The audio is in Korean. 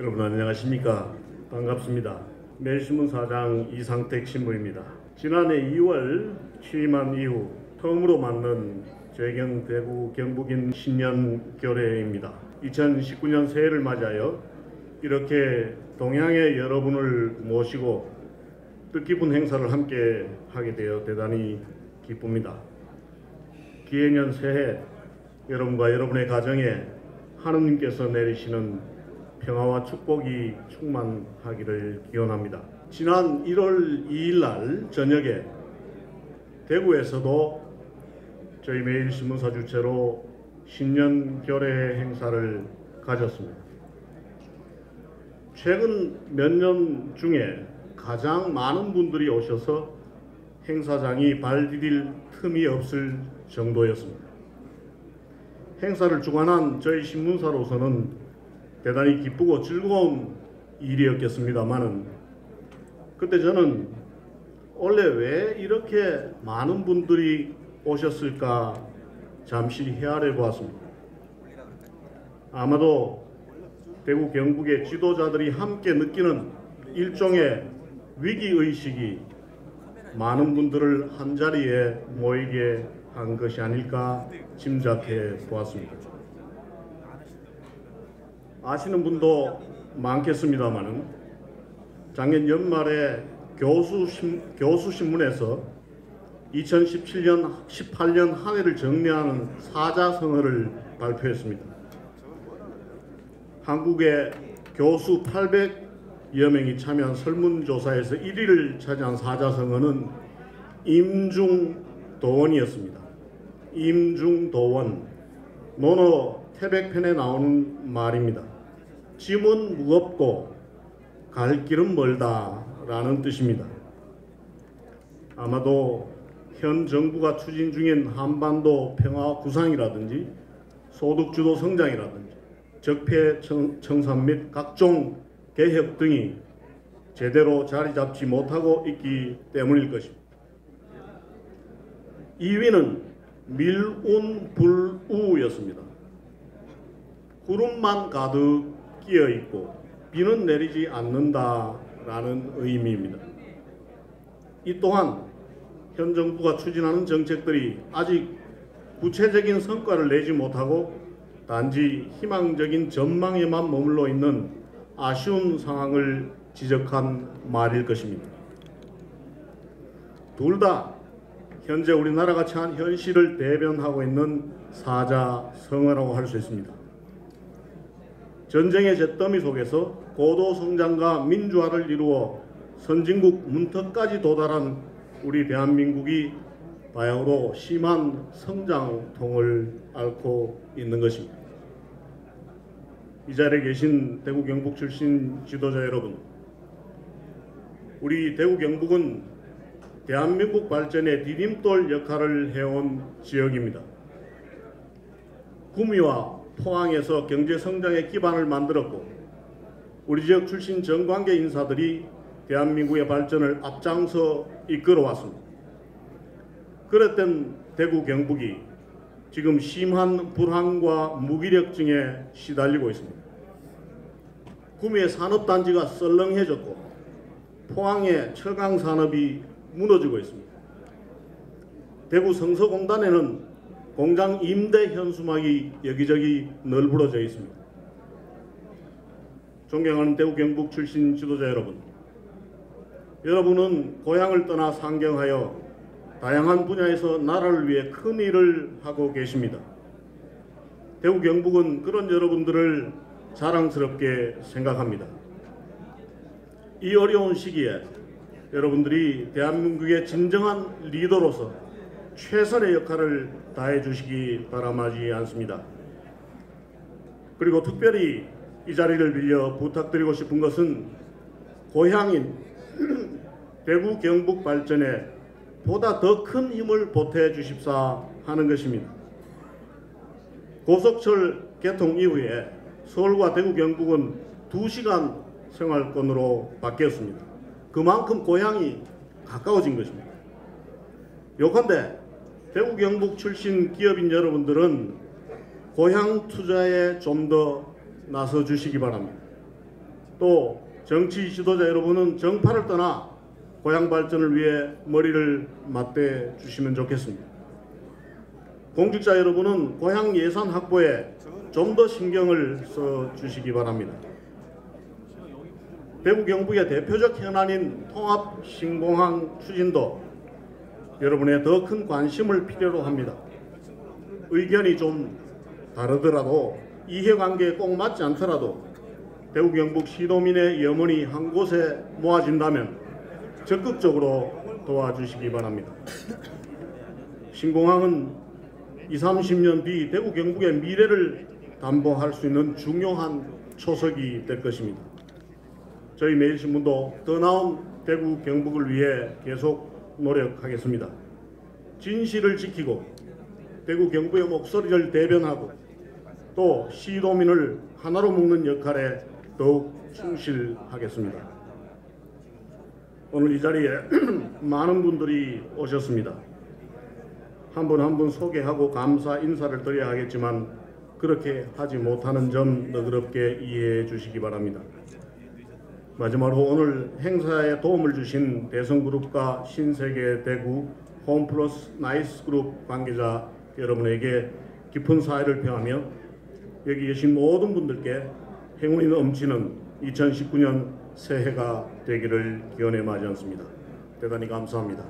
여러분 안녕하십니까? 반갑습니다. 매일신문 사장 이상택 신부입니다. 지난해 2월 취임한 이후 처음으로 맞는 재경 대구 경북인 신년 결례입니다. 2019년 새해를 맞이하여 이렇게 동향의 여러분을 모시고 뜻깊은 행사를 함께 하게 되어 대단히 기쁩니다. 기해년 새해 여러분과 여러분의 가정에 하느님께서 내리시는 평화와 축복이 충만하기를 기원합니다. 지난 1월 2일 날 저녁에 대구에서도 저희 매일신문사 주최로 신년 결례 행사를 가졌습니다. 최근 몇 년 중에 가장 많은 분들이 오셔서 행사장이 발 디딜 틈이 없을 정도였습니다. 행사를 주관한 저희 신문사로서는 대단히 기쁘고 즐거운 일이었겠습니다만은 그때 저는 원래 왜 이렇게 많은 분들이 오셨을까 잠시 헤아려 보았습니다. 아마도 대구 경북의 지도자들이 함께 느끼는 일종의 위기의식이 많은 분들을 한자리에 모이게 한 것이 아닐까 짐작해 보았습니다. 아시는 분도 많겠습니다만은 작년 연말에 교수신문에서 2017년, 18년 한 해를 정리하는 사자성어를 발표했습니다. 한국의 교수 800여 명이 참여한 설문조사에서 1위를 차지한 사자성어는 임중도원이었습니다. 임중도원, 논어 태백편에 나오는 말입니다. 짐은 무겁고 갈 길은 멀다 라는 뜻입니다. 아마도 현 정부가 추진 중인 한반도 평화 구상이라든지 소득주도 성장이라든지 적폐 청산 및 각종 개혁 등이 제대로 자리 잡지 못하고 있기 때문일 것입니다. 2위는 밀운불우였습니다. 구름만 가득 끼어 있고 비는 내리지 않는다라는 의미입니다. 이 또한 현 정부가 추진하는 정책들이 아직 구체적인 성과를 내지 못하고 단지 희망적인 전망에만 머물러 있는 아쉬운 상황을 지적한 말일 것입니다. 둘 다 현재 우리나라가 처한 현실을 대변하고 있는 사자성어라고 할 수 있습니다. 전쟁의 잿더미 속에서 고도 성장과 민주화를 이루어 선진국 문턱까지 도달한 우리 대한민국이 바야흐로 심한 성장통을 앓고 있는 것입니다. 이 자리에 계신 대구 경북 출신 지도자 여러분, 우리 대구 경북은 대한민국 발전의 디딤돌 역할을 해온 지역입니다. 구미와 포항에서 경제성장의 기반을 만들었고 우리 지역 출신 정관계 인사들이 대한민국의 발전을 앞장서 이끌어왔습니다. 그랬던 대구 경북이 지금 심한 불황과 무기력증에 시달리고 있습니다. 구미의 산업단지가 썰렁해졌고 포항의 철강산업이 무너지고 있습니다. 대구 성서공단에는 공장 임대 현수막이 여기저기 널브러져 있습니다. 존경하는 대구 경북 출신 지도자 여러분, 여러분은 고향을 떠나 상경하여 다양한 분야에서 나라를 위해 큰 일을 하고 계십니다. 대구 경북은 그런 여러분들을 자랑스럽게 생각합니다. 이 어려운 시기에 여러분들이 대한민국의 진정한 리더로서 최선의 역할을 다해 주시기 바람하지 않습니다. 그리고 특별히 이 자리를 빌려 부탁드리고 싶은 것은 고향인 대구 경북 발전에 보다 더 큰 힘을 보태 주십사 하는 것입니다. 고속철 개통 이후에 서울과 대구 경북은 2시간 생활권으로 바뀌었습니다. 그만큼 고향이 가까워진 것입니다. 요컨대 대구 경북 출신 기업인 여러분들은 고향 투자에 좀 더 나서 주시기 바랍니다. 또 정치 지도자 여러분은 정파를 떠나 고향 발전을 위해 머리를 맞대 주시면 좋겠습니다. 공직자 여러분은 고향 예산 확보에 좀 더 신경을 써 주시기 바랍니다. 대구 경북의 대표적 현안인 통합 신공항 추진도 여러분의 더 큰 관심을 필요로 합니다. 의견이 좀 다르더라도 이해관계에 꼭 맞지 않더라도 대구 경북 시도민의 염원이 한 곳에 모아진다면 적극적으로 도와주시기 바랍니다. 신공항은 20, 30년 뒤 대구 경북의 미래를 담보할 수 있는 중요한 초석이 될 것입니다. 저희 매일신문도 더 나은 대구 경북을 위해 계속 노력하겠습니다. 진실을 지키고 대구 경북의 목소리를 대변하고 또 시도민을 하나로 묶는 역할에 더욱 충실하겠습니다. 오늘 이 자리에 많은 분들이 오셨습니다. 한 분 한 분 소개하고 감사 인사를 드려야 하겠지만 그렇게 하지 못하는 점 너그럽게 이해해 주시기 바랍니다. 마지막으로 오늘 행사에 도움을 주신 대성그룹과 신세계 대구 홈플러스 나이스그룹 관계자 여러분에게 깊은 사의를 표하며 여기 계신 모든 분들께 행운이 넘치는 2019년 새해가 되기를 기원해 마지 않습니다. 대단히 감사합니다.